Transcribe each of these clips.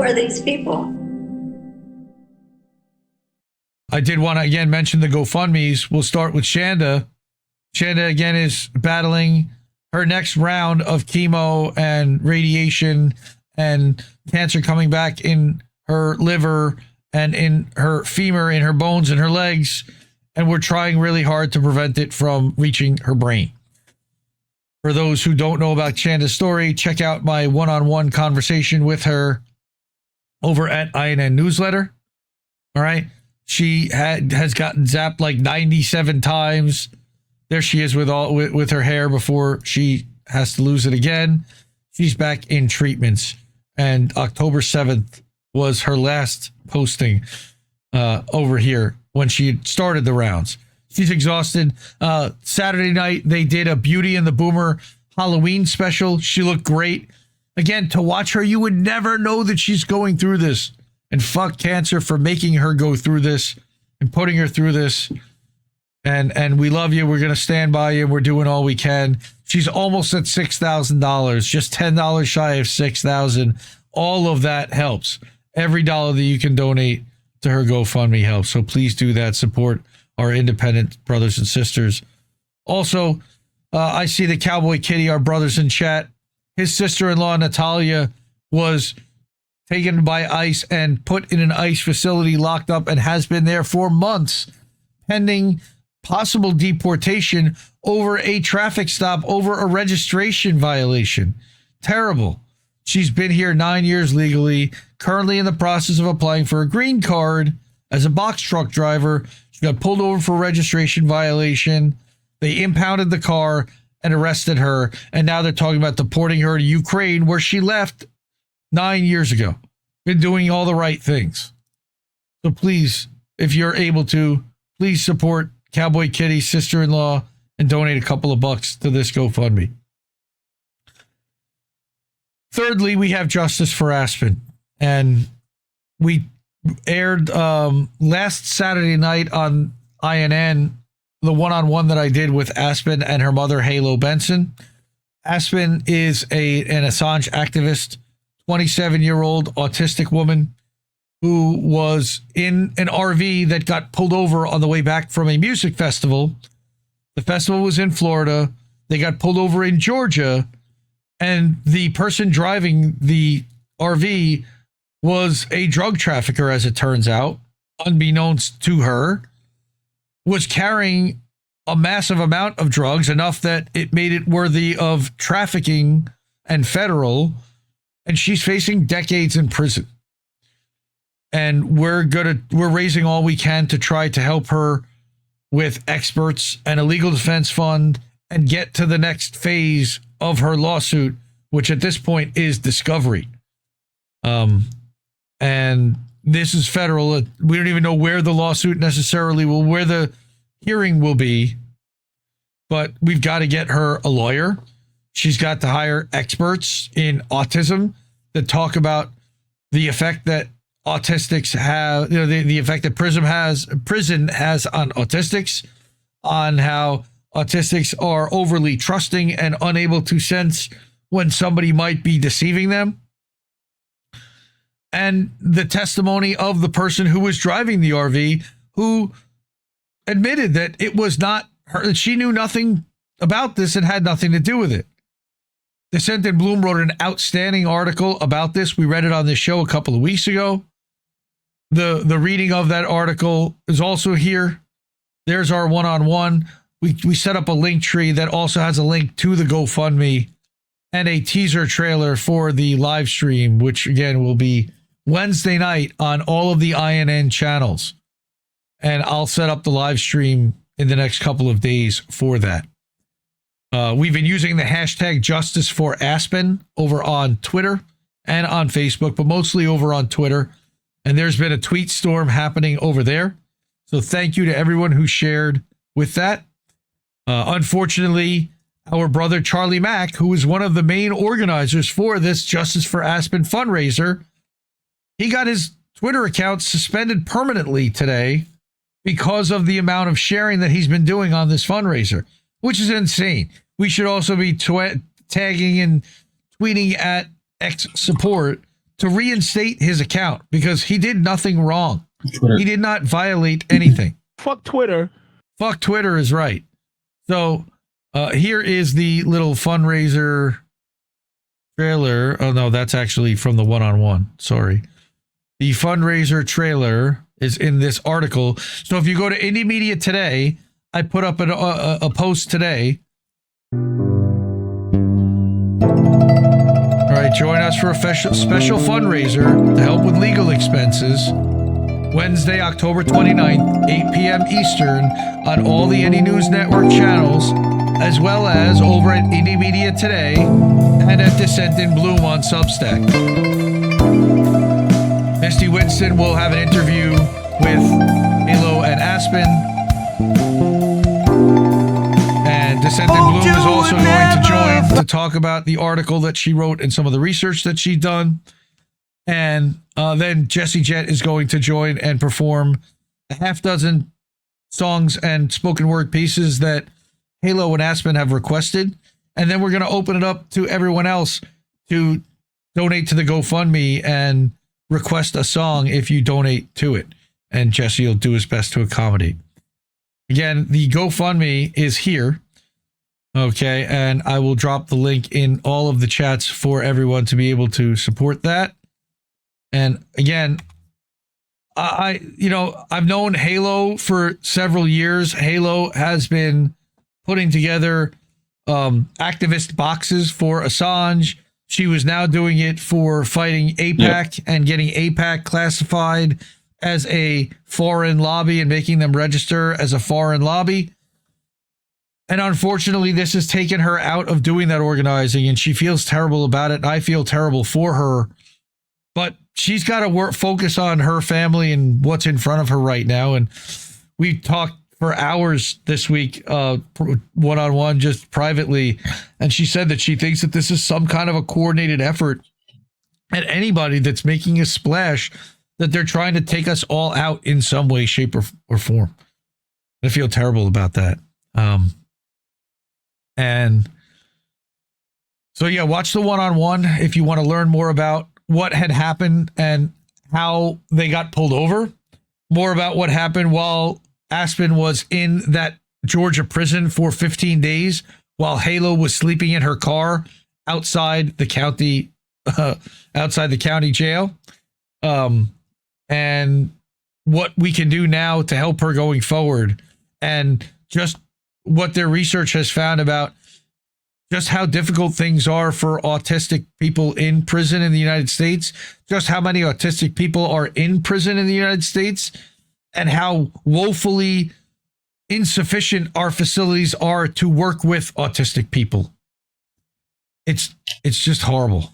are these people? I did want to again mention the GoFundMes. We'll start with Chanda. Chanda again is battling her next round of chemo and radiation and cancer coming back in her liver and in her femur, in her bones, and her legs. And we're trying really hard to prevent it from reaching her brain. For those who don't know about Chanda's story, check out my one-on-one conversation with her over at INN Newsletter. All right. She has gotten zapped like 97 times. There she is with her hair before she has to lose it again. She's back in treatments. And October 7th was her last posting over here when she had started the rounds. She's exhausted. Saturday night, they did a Beauty and the Boomer Halloween special. She looked great. Again, to watch her, you would never know that she's going through this. And fuck cancer for making her go through this and putting her through this. And we love you. We're going to stand by you. We're doing all we can. She's almost at $6,000, just $10 shy of $6,000. All of that helps. Every dollar that you can donate to her GoFundMe helps. So please do that. Support our independent brothers and sisters. Also, I see the Cowboy Kitty, our brothers in chat. His sister-in-law, Nataliya, was taken by ICE and put in an ICE facility, locked up, and has been there for months, pending possible deportation over a traffic stop, over a registration violation. Terrible. She's been here 9 years legally, currently in the process of applying for a green card as a box truck driver. She got pulled over for a registration violation. They impounded the car and arrested her, and now they're talking about deporting her to Ukraine, where she left 9 years ago. Been doing all the right things. So please, if you're able to, please support Cowboy Kitty's sister-in-law and donate a couple of bucks to this GoFundMe. Thirdly, we have Justice for Aspen. And we aired last Saturday night on INN the one-on-one that I did with Aspen and her mother, Halo Benson. Aspen is an Assange activist, 27-year-old autistic woman who was in an RV that got pulled over on the way back from a music festival. The festival was in Florida. They got pulled over in Georgia, and the person driving the RV was a drug trafficker, as it turns out, unbeknownst to her, was carrying a massive amount of drugs, enough that it made it worthy of trafficking and federal, and she's facing decades in prison. And we're raising all we can to try to help her with experts and a legal defense fund and get to the next phase of her lawsuit, which at this point is discovery. And this is federal. We don't even know where the lawsuit necessarily will, where the hearing will be, but we've got to get her a lawyer. She's got to hire experts in autism that talk about the effect that autistics have, the effect that prison has on autistics, on how autistics are overly trusting and unable to sense when somebody might be deceiving them. And the testimony of the person who was driving the RV, who admitted that it was not her, that she knew nothing about this and had nothing to do with it. Dissent and Bloom wrote an outstanding article about this. We read it on this show a couple of weeks ago. The reading of that article is also here. There's our one-on-one. We set up a link tree that also has a link to the GoFundMe and a teaser trailer for the live stream, which again will be Wednesday night on all of the INN channels. And I'll set up the live stream in the next couple of days for that. We've been using the hashtag Justice for Aspen over on Twitter and on Facebook, but mostly over on Twitter. And there's been a tweet storm happening over there. So thank you to everyone who shared with that. Unfortunately, our brother Charlie Mack, who is one of the main organizers for this Justice for Aspen fundraiser, he got his Twitter account suspended permanently today because of the amount of sharing that he's been doing on this fundraiser, which is insane. We should also be tagging and tweeting at X support to reinstate his account because he did nothing wrong. Twitter. He did not violate anything. Fuck Twitter. Fuck Twitter is right. So here is the little fundraiser trailer. Oh, no, that's actually from the one-on-one. Sorry. The fundraiser trailer is in this article. So if you go to Indie Media Today, I put up a post today. All right, join us for a special fundraiser to help with legal expenses. Wednesday, October 29th, 8 p.m. Eastern on all the Indie News Network channels, as well as over at Indie Media Today and at Dissent in Bloom on Substack. Misty Winston will have an interview with Halo and Aspen. And Dissent in Bloom is also going to join to talk about the article that she wrote and some of the research that she's done. And then Jessie Jett is going to join and perform a half dozen songs and spoken word pieces that Halo and Aspen have requested. And then we're going to open it up to everyone else to donate to the GoFundMe and request a song if you donate to it. And Jesse will do his best to accommodate. Again, the GoFundMe is here. Okay, and I will drop the link in all of the chats for everyone to be able to support that. And again, I've known Halo for several years. Halo has been putting together activist boxes for Assange. She was now doing it for fighting AIPAC and getting AIPAC classified as a foreign lobby and making them register as a foreign lobby. And unfortunately, this has taken her out of doing that organizing, and she feels terrible about it. And I feel terrible for her. But she's got to focus on her family and what's in front of her right now. And we talked for hours this week, one-on-one, just privately. And she said that she thinks that this is some kind of a coordinated effort at anybody that's making a splash, that they're trying to take us all out in some way, shape, or form. I feel terrible about that. And so, yeah, watch the one-on-one if you want to learn more about what had happened and how they got pulled over, more about what happened while Aspen was in that Georgia prison for 15 days while Halo was sleeping in her car outside the county jail, and what we can do now to help her going forward, and just what their research has found about just how difficult things are for autistic people in prison in the United States, just how many autistic people are in prison in the United States, and how woefully insufficient our facilities are to work with autistic people. It's just horrible.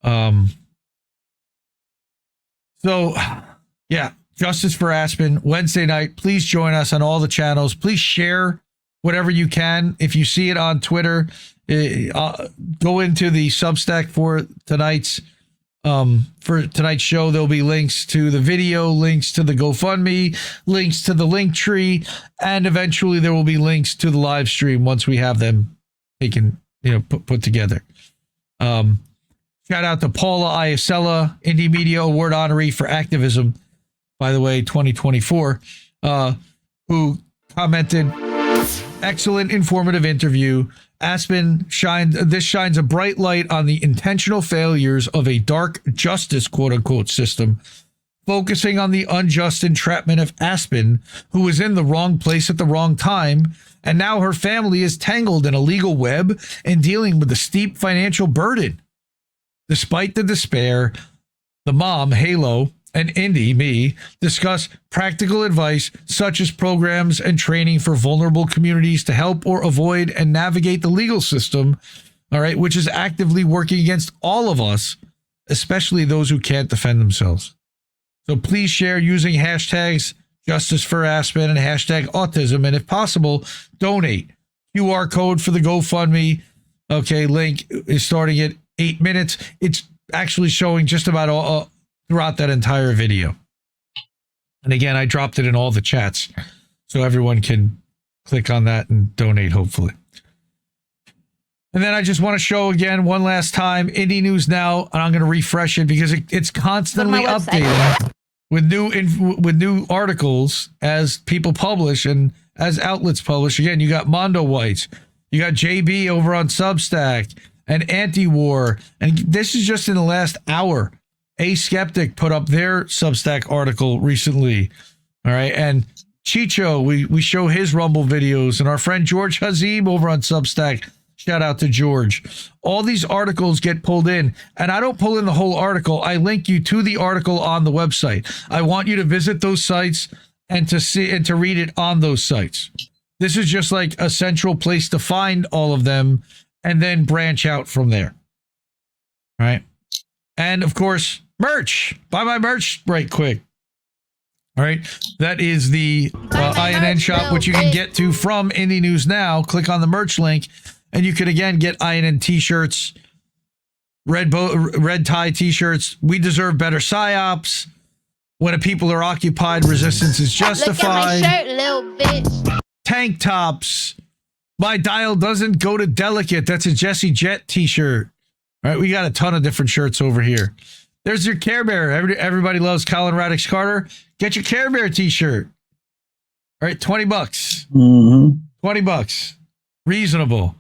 So, yeah, Justice for Aspen, Wednesday night. Please join us on all the channels. Please share whatever you can. If you see it on Twitter, go into the Substack for tonight's show. There'll be links to the video, links to the GoFundMe, links to the link tree, and eventually there will be links to the live stream once we have them taken, put together. Shout out to Paula Iacella, Indie Media Award honoree for activism, by the way, 2024, who commented, excellent informative interview. Aspen shines a bright light on the intentional failures of a dark justice, quote unquote, system, focusing on the unjust entrapment of Aspen, who was in the wrong place at the wrong time. And now her family is tangled in a legal web and dealing with a steep financial burden. Despite the despair, the mom, Halo, and Indy, me, discuss practical advice such as programs and training for vulnerable communities to help or avoid and navigate the legal system, all right, which is actively working against all of us, especially those who can't defend themselves. So please share using hashtags Justice for Aspen and hashtag autism, and if possible, donate. QR code for the GoFundMe, okay, link is starting at 8 minutes. It's actually showing just about all throughout that entire video. And again, I dropped it in all the chats so everyone can click on that and donate, hopefully. And then I just want to show again one last time Indie News Now, and I'm going to refresh it because it's constantly updated with new articles as people publish and as outlets publish. Again, you got Mondo Whites, you got JB over on Substack, and Anti-War, and this is just in the last hour. A Skeptic put up their Substack article recently. All right, and Chicho, we show his Rumble videos, and our friend George Hazim over on Substack. Shout out to George. All these articles get pulled in, and I don't pull in the whole article. I link you to the article on the website. I want you to visit those sites and to see and to read it on those sites. This is just like a central place to find all of them and then branch out from there. All right. And of course, merch. Buy my merch right quick. All right. That is the INN shop, which you can get to from Indie News Now. Click on the merch link. And you can, again, get INN t-shirts, red tie t-shirts. We deserve better psyops. When people are occupied, resistance is justified. Look at my shirt, little bitch. Tank tops. My dial doesn't go to delicate. That's a Jesse Jet t-shirt. All right, we got a ton of different shirts over here. There's your Care Bear. Everybody loves Colin Radix Carter. Get your Care Bear t-shirt. All right, $20. $20. Reasonable.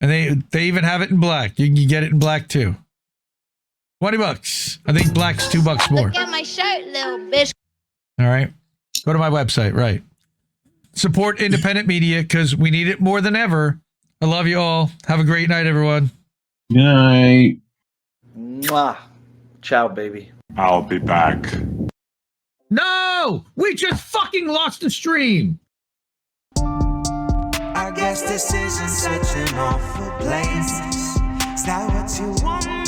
And they even have it in black. You can get it in black too. $20. I think black's $2 more. Look at my shirt, little bitch. All right. Go to my website, right. Support independent media because we need it more than ever. I love you all. Have a great night, everyone. Good night. Mwah. Ciao, baby. I'll be back. No! We just fucking lost the stream. I guess this isn't such an awful place. Is that what you want?